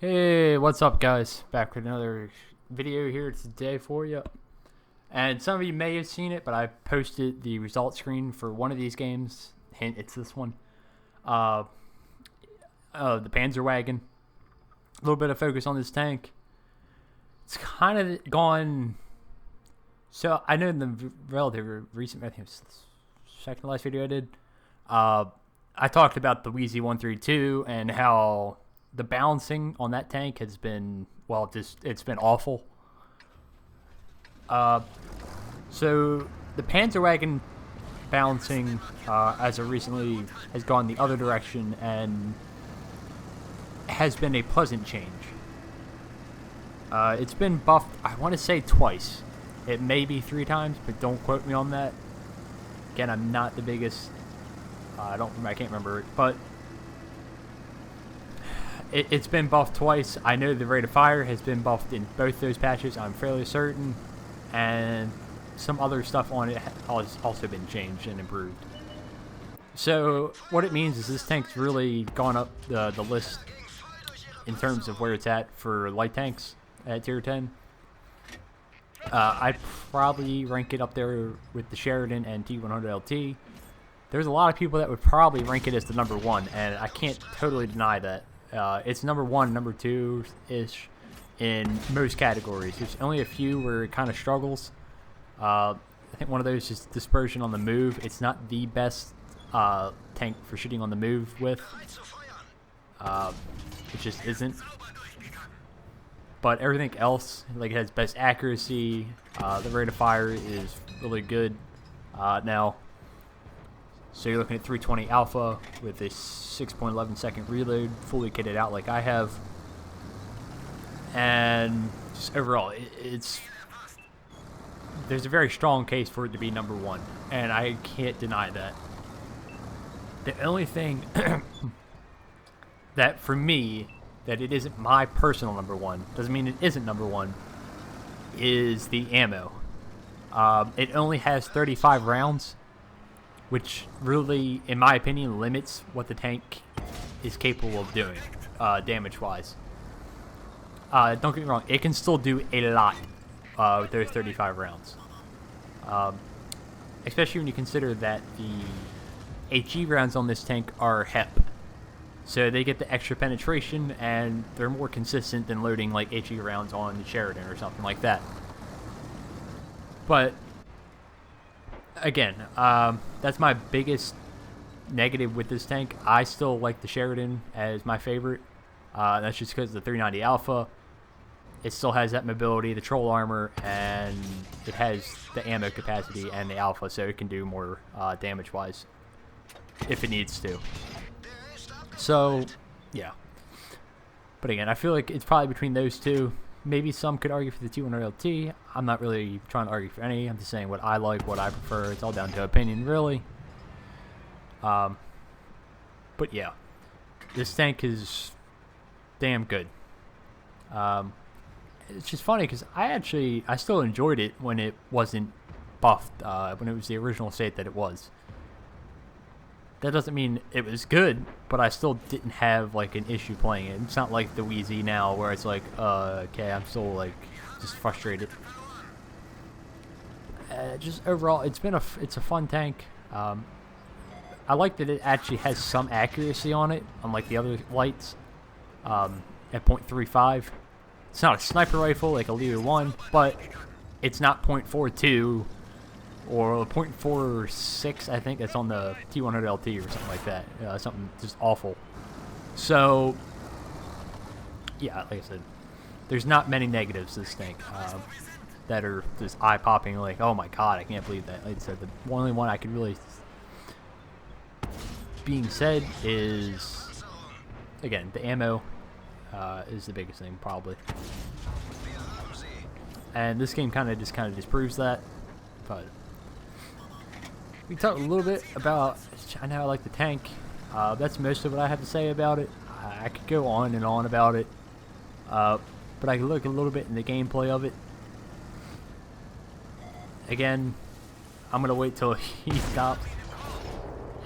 Hey, what's up, guys? Back with another video here today for you. And some of you may have seen it, but I posted the result screen for one of these games. Hint, it's this one. The Panzerwagen. A little bit of focus on this tank. It's kind of gone. So I know in the relatively recent, I think it was the second to last video I did. I talked about the Wheezy 132 and how the balancing on that tank has been, well, it's been awful. So the Panzerwagen balancing as of recently has gone the other direction and has been a pleasant change. It's been buffed, I want to say twice. It may be 3 times, but don't quote me on that. Again, I'm not the biggest. I can't remember it, but it's been buffed twice. I know the rate of fire has been buffed in both those patches, I'm fairly certain, and some other stuff on it has also been changed and improved. So what it means is this tank's really gone up the list in terms of where it's at for light tanks at tier 10. I'd probably rank it up there with the Sheridan and T100LT. There's a lot of people that would probably rank it as the number 1, and I can't totally deny that. It's number 1, number 2-ish in most categories. There's only a few where it kind of struggles. I think one of those is dispersion on the move. It's not the best tank for shooting on the move with. It just isn't. But everything else, like, it has best accuracy. The rate of fire is really good now. So you're looking at 320 alpha with a 6.11 second reload, fully kitted out like I have. And just overall, there's a very strong case for it to be number 1, and I can't deny that. The only thing that for me, that it isn't my personal number 1, doesn't mean it isn't number 1, is the ammo. It only has 35 rounds, which really, in my opinion, limits what the tank is capable of doing, damage-wise. Don't get me wrong, it can still do a lot with those 35 rounds. Especially when you consider that the HE rounds on this tank are HEP. So they get the extra penetration, and they're more consistent than loading like HE rounds on the Sheridan or something like that. But again, that's my biggest negative with this tank. I still like the Sheridan as my favorite. That's just because of the 390 alpha. It still has that mobility, the troll armor, and it has the ammo capacity and the alpha, so it can do more damage-wise if it needs to. So, yeah. But again, I feel like it's probably between those two. Maybe some could argue for the T100LT. I'm not really trying to argue for any. I'm just saying what I like, what I prefer. It's all down to opinion, really. But yeah, this tank is damn good. It's just funny because I still enjoyed it when it wasn't buffed, when it was the original state that it was. That doesn't mean it was good, but I still didn't have like an issue playing it. It's not like the Wheezy now where it's like, okay, I'm still like just frustrated. Just overall, it's a fun tank. I like that it actually has some accuracy on it, unlike the other lights. At .35, it's not a sniper rifle like a Leader 1, but it's not .42. Or 0.46, I think that's on the T100LT or something like that. Something just awful. So, yeah, like I said, there's not many negatives to this tank that are just eye-popping, like, oh my god, I can't believe that. Like I said, the only one I could really being said is, again, the ammo is the biggest thing, probably. And this game kind of disproves that, but we talked a little bit about how I like the tank. That's most of what I have to say about it. I could go on and on about it, but I can look a little bit in the gameplay of it. Again, I'm going to wait till he stops.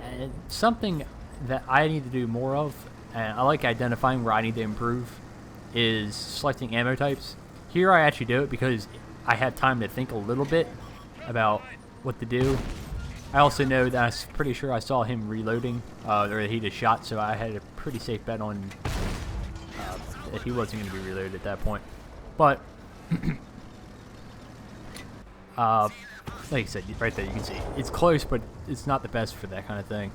And something that I need to do more of, and I like identifying where I need to improve, is selecting ammo types. Here I actually do it because I had time to think a little bit about what to do. I also know that I'm pretty sure I saw him reloading, or he just shot, so I had a pretty safe bet on that he wasn't going to be reloaded at that point. But, like I said, right there you can see, it's close, but it's not the best for that kind of thing.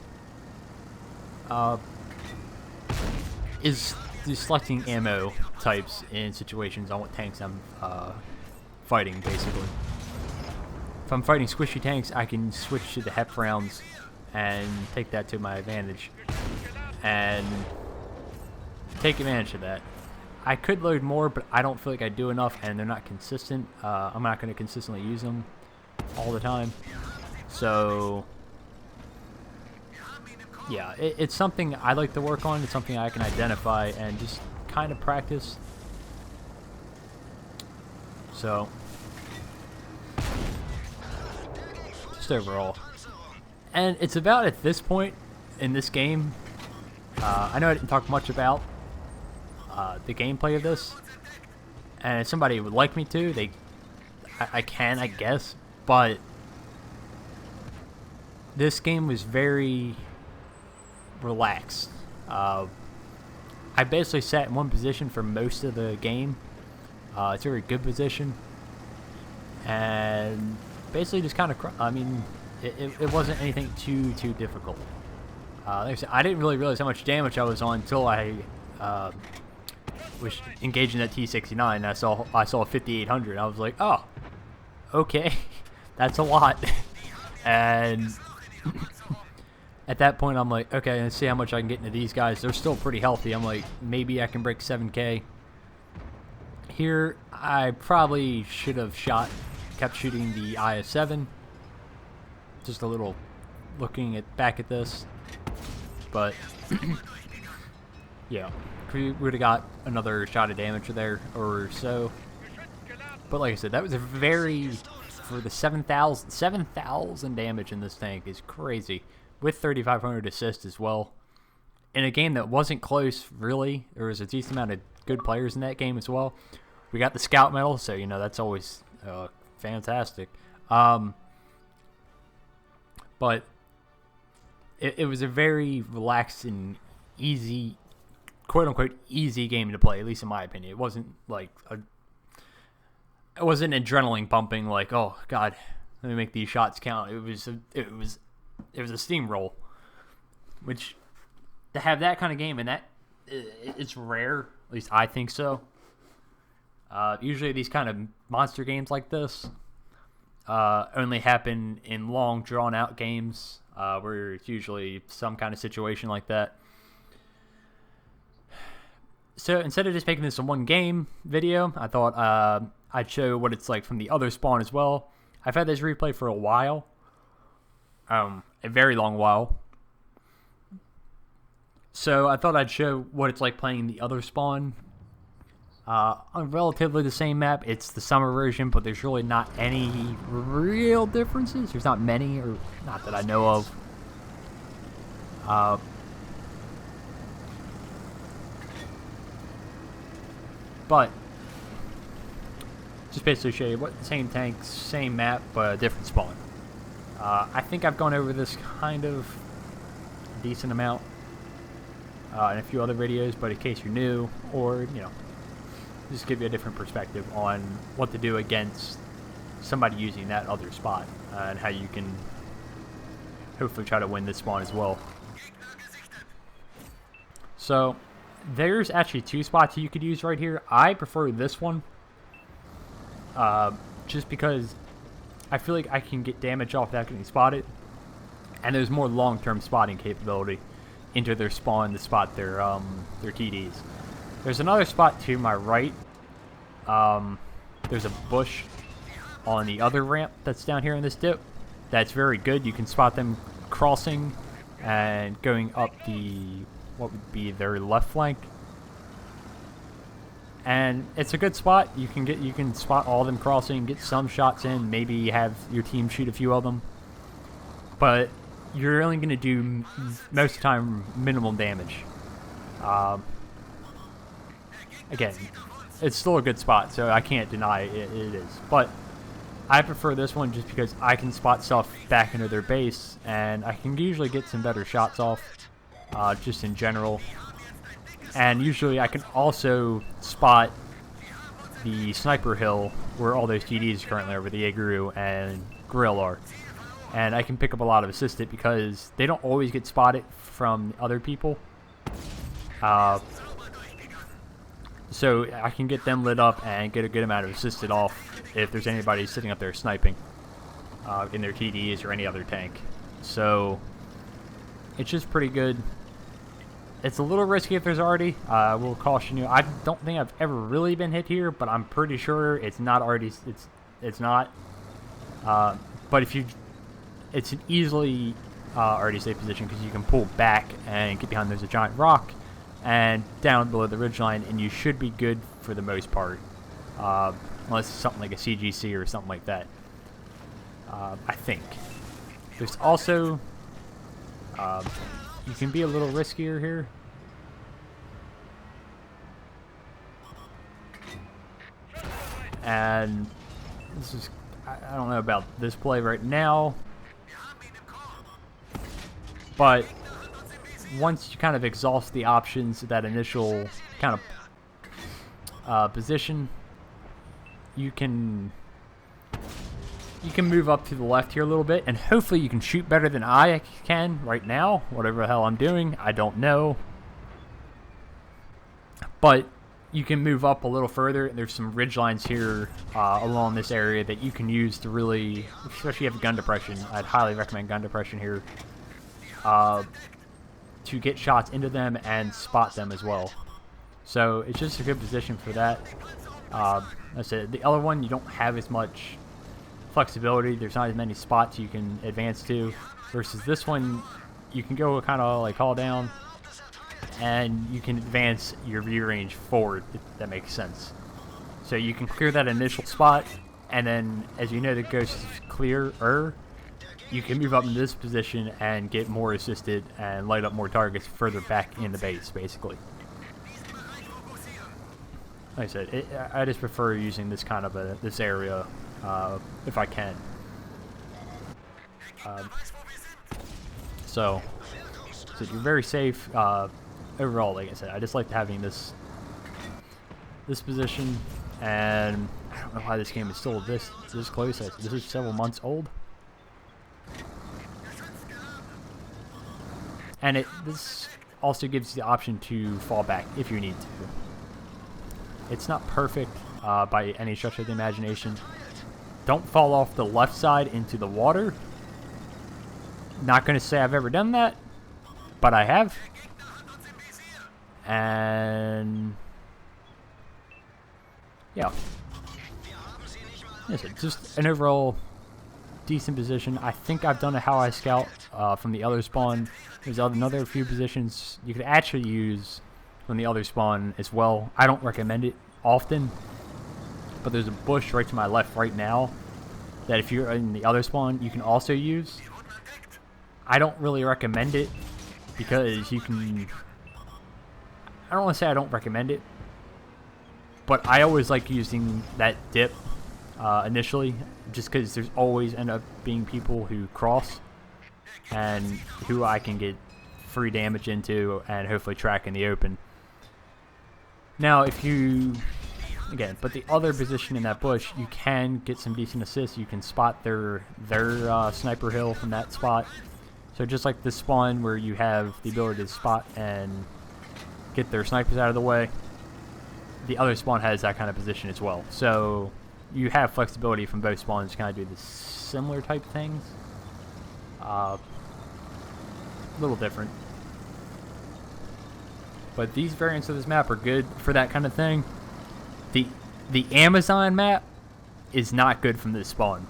Is selecting ammo types in situations on what tanks I'm fighting, basically. If I'm fighting squishy tanks, I can switch to the HEP rounds and take that to my advantage and take advantage of that. I could load more, but I don't feel like I do enough, and they're not consistent. I'm not going to consistently use them all the time. So, yeah, it's something I like to work on. It's something I can identify and just kind of practice. So, just overall. And it's about at this point in this game, I know I didn't talk much about the gameplay of this, and if somebody would like me to, I can, I guess, but this game was very relaxed. I basically sat in one position for most of the game. It's a very good position, and basically just kind of, I mean, it wasn't anything too difficult. Like I said, I didn't really realize how much damage I was on until I was engaged in that T69. And I saw 5,800. I was like, oh, okay, that's a lot. And at that point, I'm like, okay, let's see how much I can get into these guys. They're still pretty healthy. I'm like, maybe I can break 7K. Here, I probably should have kept shooting the IS-7. Just a little looking back at this. But, yeah, we would have got another shot of damage there or so. But like I said, that was a very, for the 7,000 damage in this tank is crazy. With 3,500 assists as well. In a game that wasn't close, really. There was a decent amount of good players in that game as well. We got the Scout Medal, so, you know, that's always fantastic. But it was a very relaxed and easy, quote-unquote, easy game to play, at least in my opinion. It wasn't like it wasn't adrenaline pumping like, oh, God, let me make these shots count. It was a steamroll, which to have that kind of game, and that it's rare, at least I think so. Usually these kind of monster games like this only happen in long, drawn-out games where it's usually some kind of situation like that. So instead of just making this a one-game video, I thought I'd show what it's like from the other spawn as well. I've had this replay for a while. A very long while. So I thought I'd show what it's like playing the other spawn. On relatively the same map. It's the summer version, but there's really not any real differences. There's not many, or not that I know of. But just basically show you what the same tank, same map, but a different spawn. I think I've gone over this kind of a decent amount in a few other videos, but in case you're new, or, you know, just give you a different perspective on what to do against somebody using that other spot, and how you can hopefully try to win this spawn as well. So there's actually two spots you could use right here. I prefer this one just because I feel like I can get damage off without getting spotted, and there's more long-term spotting capability into their spawn to spot their TDs. There's another spot to my right. There's a bush on the other ramp that's down here in this dip. That's very good. You can spot them crossing and going up what would be their left flank. And it's a good spot. You can spot all of them crossing, get some shots in, maybe have your team shoot a few of them. But you're only going to do, most of the time, minimal damage. again, it's still a good spot, so I can't deny it is. But I prefer this one just because I can spot stuff back into their base, and I can usually get some better shots off, just in general. And usually I can also spot the sniper hill where all those TDs currently are, where the Aguru and Grill are. And I can pick up a lot of assisted because they don't always get spotted from other people. So I can get them lit up and get a good amount of assisted off if there's anybody sitting up there sniping in their TDs or any other tank. So it's just pretty good. It's a little risky if there's already. I will caution you. I don't think I've ever really been hit here, but I'm pretty sure it's not already. It's not. But if you, it's an easily already safe position because you can pull back and get behind. There's a giant rock and down below the ridgeline, and you should be good for the most part, unless it's something like a CGC or something like that. I think. There's also. You can be a little riskier here. And this is, I don't know about this play right now, but once you kind of exhaust the options at that initial kind of position, you can move up to the left here a little bit, and hopefully you can shoot better than I can right now. Whatever the hell I'm doing, I don't know. But you can move up a little further. There's some ridge lines here along this area that you can use to really, especially if you have gun depression. I'd highly recommend gun depression here to get shots into them and spot them as well. So it's just a good position for that. I said the other one, you don't have as much flexibility. There's not as many spots you can advance to, versus this one you can go kind of like call down and you can advance your view range forward, if that makes sense. So you can clear that initial spot, and then as you know the ghost is clearer, you can move up in this position and get more assisted and light up more targets further back in the base, basically. Like I said, I just prefer using this kind of this area if I can. So you're very safe overall. Like I said, I just like having this position, and I don't know why this game is still this close. This is several months old, and this also gives you the option to fall back if you need to. It's not perfect by any stretch of the imagination. Don't fall off the left side into the water. Not going to say I've ever done that, but I have. And yeah. Yes, just an overall decent position. I think I've done a how I scout from the other spawn. There's another few positions you could actually use from the other spawn as well. I don't recommend it often, but there's a bush right to my left right now that if you're in the other spawn you can also use. I don't really recommend it because you can, I don't want to say I don't recommend it, but I always like using that dip initially, just because there's always end up being people who cross and who I can get free damage into and hopefully track in the open. Now, if you, again, but the other position in that bush, you can get some decent assists. You can spot their sniper hill from that spot. So just like this spawn where you have the ability to spot and get their snipers out of the way, the other spawn has that kind of position as well. So you have flexibility from both spawns to kind of do the similar type things. A little different. But these variants of this map are good for that kind of thing. The Amazon map is not good from this spawn.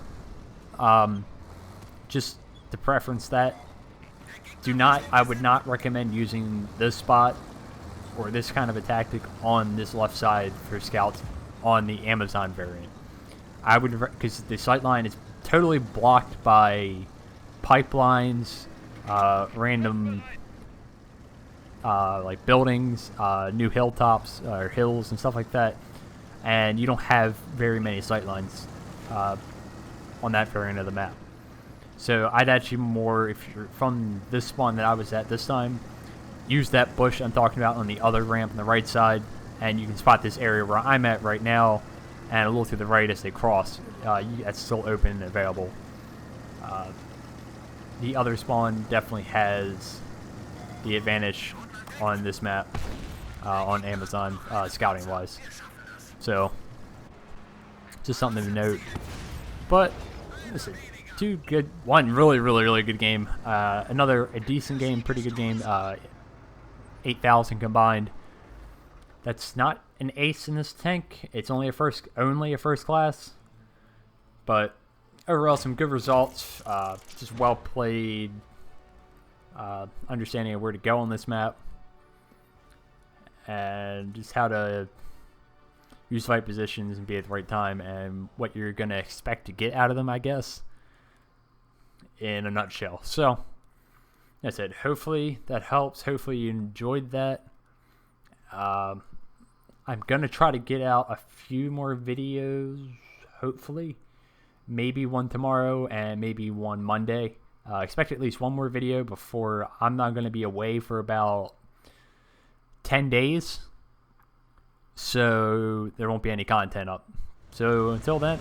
Just to preference that. I would not recommend using this spot or this kind of a tactic on this left side for scouts on the Amazon variant. I would, because the sightline is totally blocked by pipelines, random like buildings, new hilltops or hills and stuff like that, and you don't have very many sightlines on that variant of the map. So I'd actually more, if you're from this spawn that I was at this time, use that bush I'm talking about on the other ramp on the right side, and you can spot this area where I'm at right now, and a little to the right as they cross. That's still open and available. The other spawn definitely has the advantage on this map on Amazon scouting wise. So just something to note. But listen, one really good game. Another a decent game, pretty good game. 8,000 combined. That's not an ace in this tank. It's only a first class, but overall some good results. Just well played. Understanding of where to go on this map, and just how to use fight positions and be at the right time, and what you're gonna expect to get out of them, I guess, in a nutshell. So that's it. Hopefully that helps. Hopefully you enjoyed that. I'm gonna try to get out a few more videos, hopefully. Maybe one tomorrow and maybe one Monday. Expect at least one more video before I'm not going to be away for about 10 days. So there won't be any content up. So until then,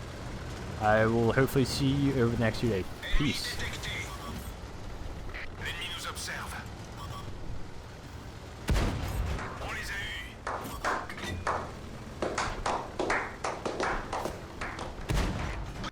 I will hopefully see you over the next few days. Peace.